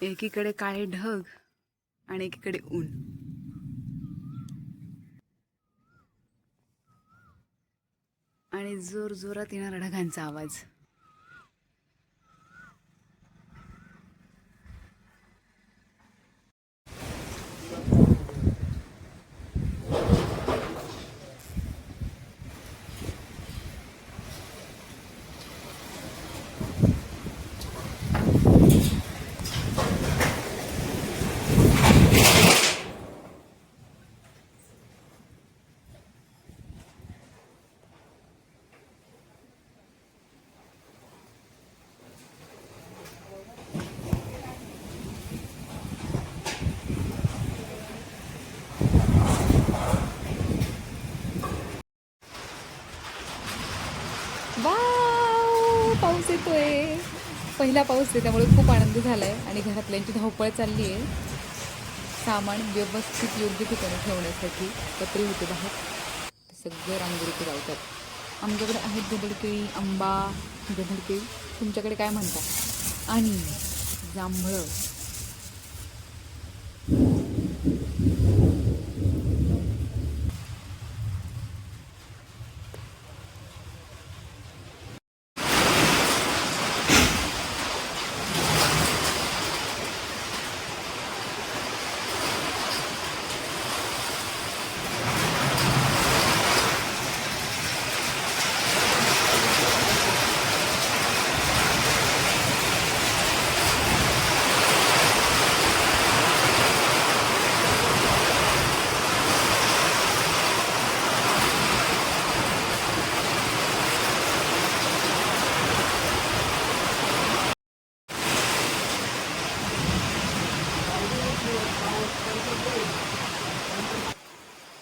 एकीकडे काळे ढग आणि एकीकडे ऊन. आणि जोर जोरात येणारा ढगांचा आवाज. वाव, पाऊस येतोय. पहिला पाऊस आहे त्यामुळे खूप आनंद झालाय आणि घरातल्यांची धावपळ चालली आहे. सामान व्यवस्थित योग्य ठिकाणी ठेवण्यासाठी पत्रे होते बाहेर, ते सगळं रांगोळीत लावतात. आमच्याकडे आहेत गडकेळी, आंबा, गडकेळी, तुमच्याकडे काय म्हणतात, आणि जांभळं.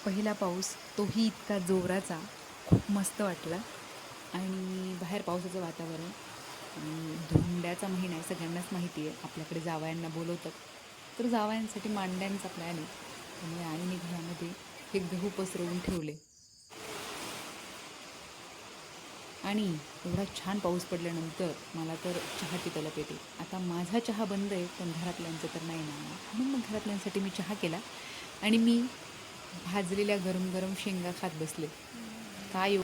पहिला पाऊस, तोही इतका जोराचा, खूप मस्त वाटला. आणि बाहेर पावसाचं वातावरण, आणि धोंड्याचा महिना आहे, सगळ्यांनाच माहिती आहे. आपल्याकडे जावयांना बोलवतात, तर जावयांसाठी मांड्यांचा प्लॅन आहे. त्यामुळे आईने घरामध्ये हे गहू पसरवून ठेवले. आणि एवढा छान पाऊस पडल्यानंतर मला तर चहाची तलप येते. आता माझा चहा बंद आहे, पण घरातल्यांचं तर नाही ना, म्हणून मग घरातल्यांसाठी मी चहा केला. आणि मी भाजलेल्या गरम गरम शेंगा खात बसले. काय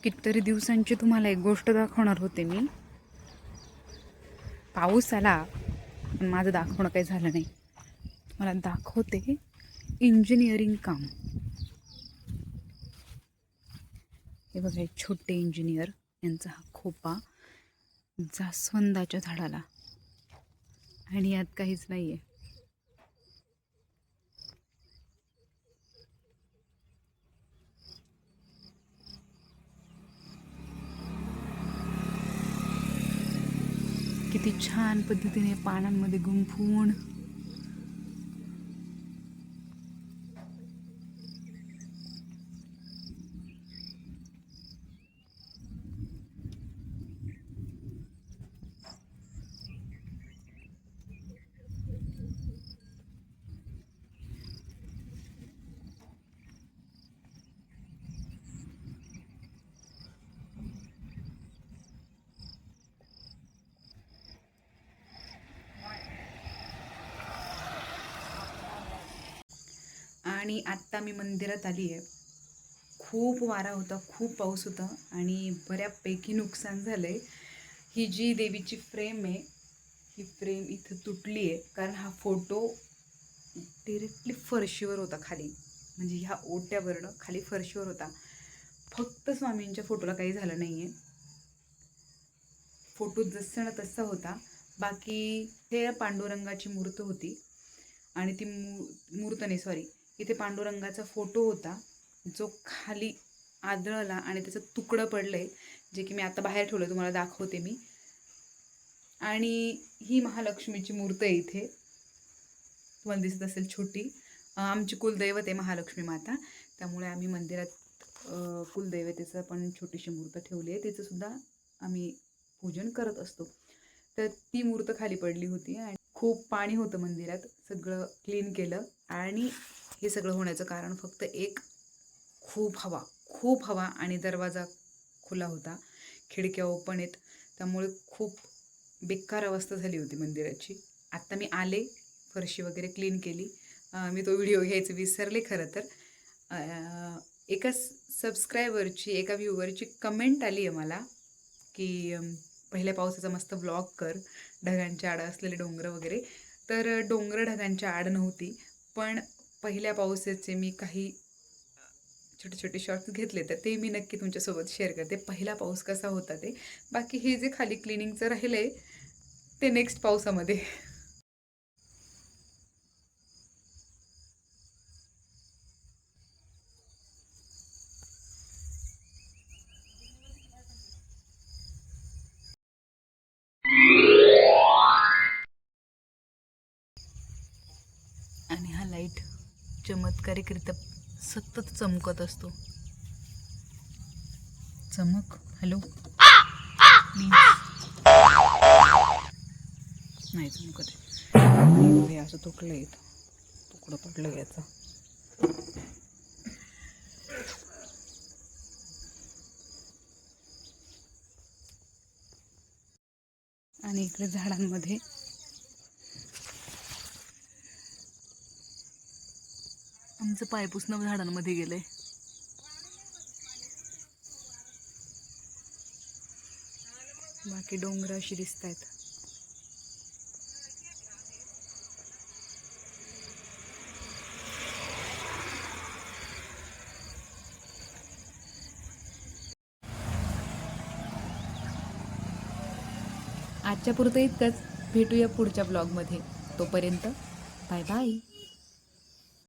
कितीतरी दिवसांची तुम्हाला एक गोष्ट दाखवणार होते मी. पाऊस आला पण माझं दाखवणं काही झालं नाही. मला दाखवते इंजिनिअरिंग काम. हे बघा, छोटे इंजिनियर यांचा हा खोपा जास्वंदाच्या झाडाला, आणि यात काहीच नाही आहे. किती छान पद्धतीने पानांमध्ये गुंफून आणि आत्ता मी मंदिरात आली आहे. खूप वारा होता, खूप पाऊस होता, आणि बऱ्यापैकी नुकसान झालं आहे. ही जी देवीची फ्रेम आहे, ही फ्रेम इथं तुटली आहे, कारण हा फोटो डिरेक्टली फरशीवर होता खाली, म्हणजे ह्या ओट्यावरनं खाली फरशीवर होता. फक्त स्वामींच्या फोटोला काही झालं नाही आहे. फोटो जसं ना तसा होता. बाकी हे पांडुरंगाची मूर्त होती, आणि ती मूर्त नाही, सॉरी, इथे पांडुरंगाचा फोटो होता जो खाली आदळला आणि त्याचं तुकडं पडलंय, जे की मी आता बाहेर ठेवलं, तुम्हाला दाखवते मी. आणि ही महालक्ष्मीची मूर्त आहे इथे, तुम्हाला दिसत असेल, छोटी. आमची कुलदैवत आहे महालक्ष्मी माता, त्यामुळे आम्ही मंदिरात कुलदैवतेचं पण छोटीशी मूर्त ठेवली आहे, तिचं सुद्धा आम्ही पूजन करत असतो. तर ती मूर्त खाली पडली होती, आणि खूप पाणी होतं मंदिरात. सगळं क्लीन केलं, आणि हे सगळं होण्याचं कारण फक्त एक, खूप हवा आणि दरवाजा खुला होता, खिडक्या ओपन आहेत, त्यामुळे खूप बेकार अवस्था झाली होती मंदिराची. आत्ता मी आले, फरशी वगैरे क्लीन केली. मी तो व्हिडिओ घ्यायचं विसरले खरं तर. एका सबस्क्रायबरची, एका व्ह्यूवरची कमेंट आली आहे मला की पहिल्या पावसाचा मस्त व्लॉग कर, ढगांच्या आड असलेले डोंगर वगैरे. तर डोंगर ढगांच्या आड नव्हती, पण पहिल्या पावसाचे मी काही छोटे छोटे शॉर्ट्स घेतले, तर ते मी नक्की तुमच्यासोबत शेअर करते. पहिला पाऊस कसा होता ते. बाकी हे जे खाली क्लिनिंगचं राहिलं आहे ते नेक्स्ट पावसामध्ये. आणि हा लाईट चमत्कारिकरित्या सतत चमकत असतो. चमक, हॅलो, नाही चमकत आहे. हे असं तुटलं आहे, तुकडं पडलं याचं. आणि इकडे झाडांमध्ये आमचं पायपुसणं झाडांमध्ये गेलंय. बाकी डोंगर अशी दिसत आहेत. आजच्या पुरतं इतकंच. भेटूया पुढच्या ब्लॉगमध्ये. तोपर्यंत बाय बाय.